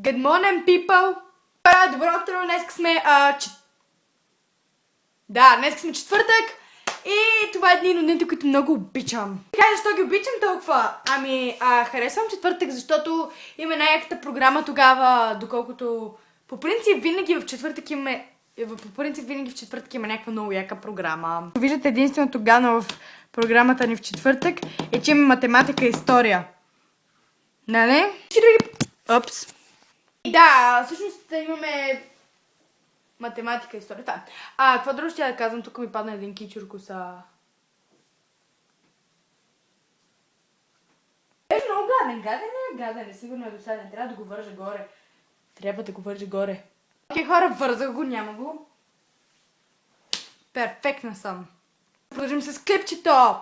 Good morning, people! Добро утро! Днес сме... днес сме четвъртък и това е един от дните, които много обичам. Защо ги обичам толкова? Харесвам четвъртък, защото има най-яката програма тогава, доколкото по принцип винаги в четвъртък има някаква много яка програма. Виждате, единственото гадно в програмата ни в четвъртък е, че има математика и история. Нали? Опс. Да, всъщност имаме математика и история. Какво друго ще да казвам? Тук ми падна един кичурко са... Беше много гаден е, сигурно е досаден. Трябва да го вържа горе. Окей, хора, вързах го, няма го. Перфектна съм. Продължим с клипчето.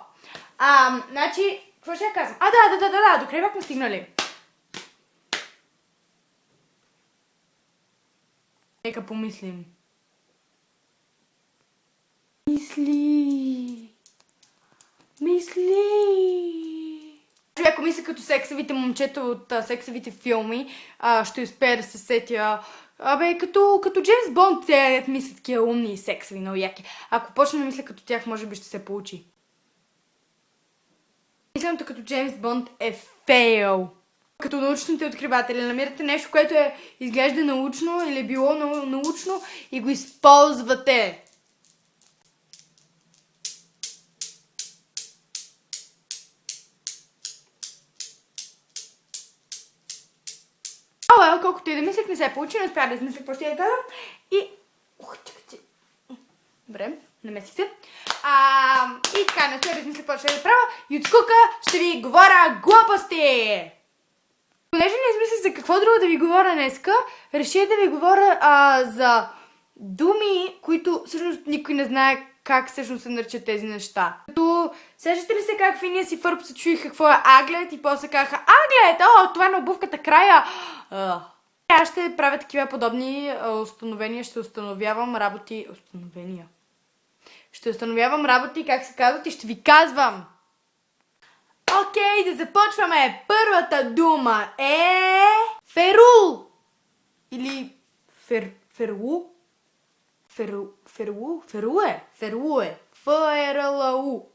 Значи, какво ще я казвам? Да, до край бяхме стигнали. Нека помислим. Мисли. Ако мисля като сексавите момчета от сексавите филми, ще успея да се сетя. Като Джеймс Бонд, те мислят такива умни и сексави, много яки. Ако почна да мисля като тях, може би ще се получи. Мисленето като Джеймс Бонд е фейл. Като научните откриватели намирате нещо, което изглежда научно или било научно и го използвате. Колкото и да мислех, не се получи, не успях да измисля какво ще я казвам. И... Добре, намесих се. И така, не успях да измисля какво ще да правя. И от скука ще ви говоря глупости! Понеже не измислих за какво друго да ви говоря днеска, реших да ви говоря за думи, които всъщност никой не знае как всъщност се наричат тези неща. Като, сещате ли се как Финиас и Фърб се чуиха какво е аглет и после казаха аглет, това е на обувката края. Аз ще правя такива подобни установения, ще установявам работи, как се казват и ще ви казвам. Окей, да започваме. Първата дума е ферул. Или ферлу. Ферлуе. Ф-Е-Р-Л-У.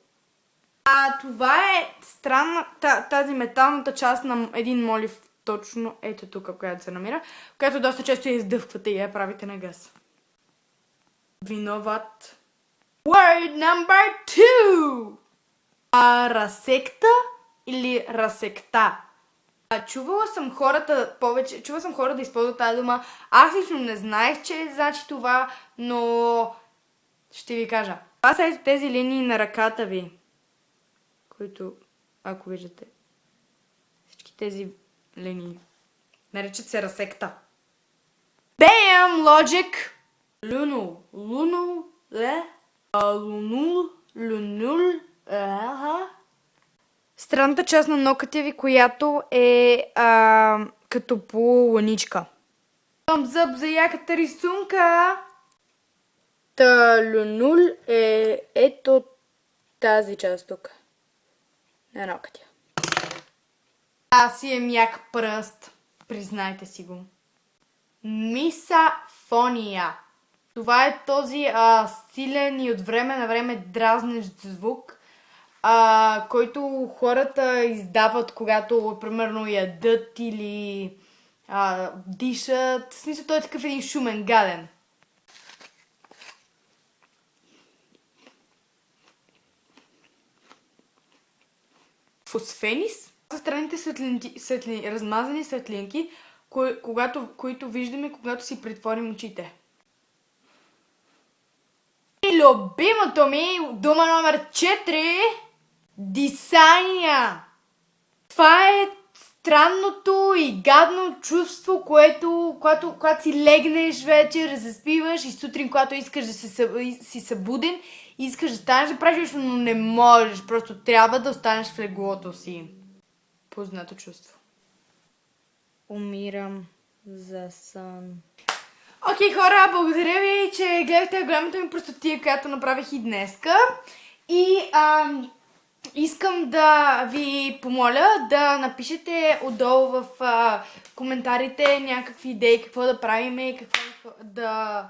Това е тази металната част на един молив. Точно ето тук, която се намира. Която доста често я издъвквате и я правите на газ. Виноват. Word number 2. Разекта или разекта. Чувала съм хора да използват тази дума. Аз лично не знаех, че значи това, но ще ви кажа. Това са ето тези линии на ръката ви, които, ако виждате, всички тези линии наричат се разекта. Bam! Logic! Лунул. Странната част на нокътя ви, която е като полуничка. Thumbs up за яката рисунка! Лунул е ето тази част тук. На нокътя. Аз имам як пръст. Признайте си го. Мисафония. Това е този силен и от време на време дразнещ звук, който хората издават, когато, примерно, ядат или дишат. В смисъл, той е такъв един шумен, гаден. Фосфенис? Са страните размазани светлинки, които виждаме, когато си притворим очите. И любимото ми, дума номер 4, дисания. Това е странното и гадно чувство, когато си легнеш вечер, заспиваш и сутрин, когато искаш да си събуден и искаш да станеш да правиш, но не можеш. Просто трябва да останеш в леглото си. Познато чувство. Умирам за сън. Окей, хора, благодаря ви, че гледахте голямата ми простотия, която направих и днеска. И искам да ви помоля да напишете отдолу в коментарите някакви идеи, какво да правим и какво да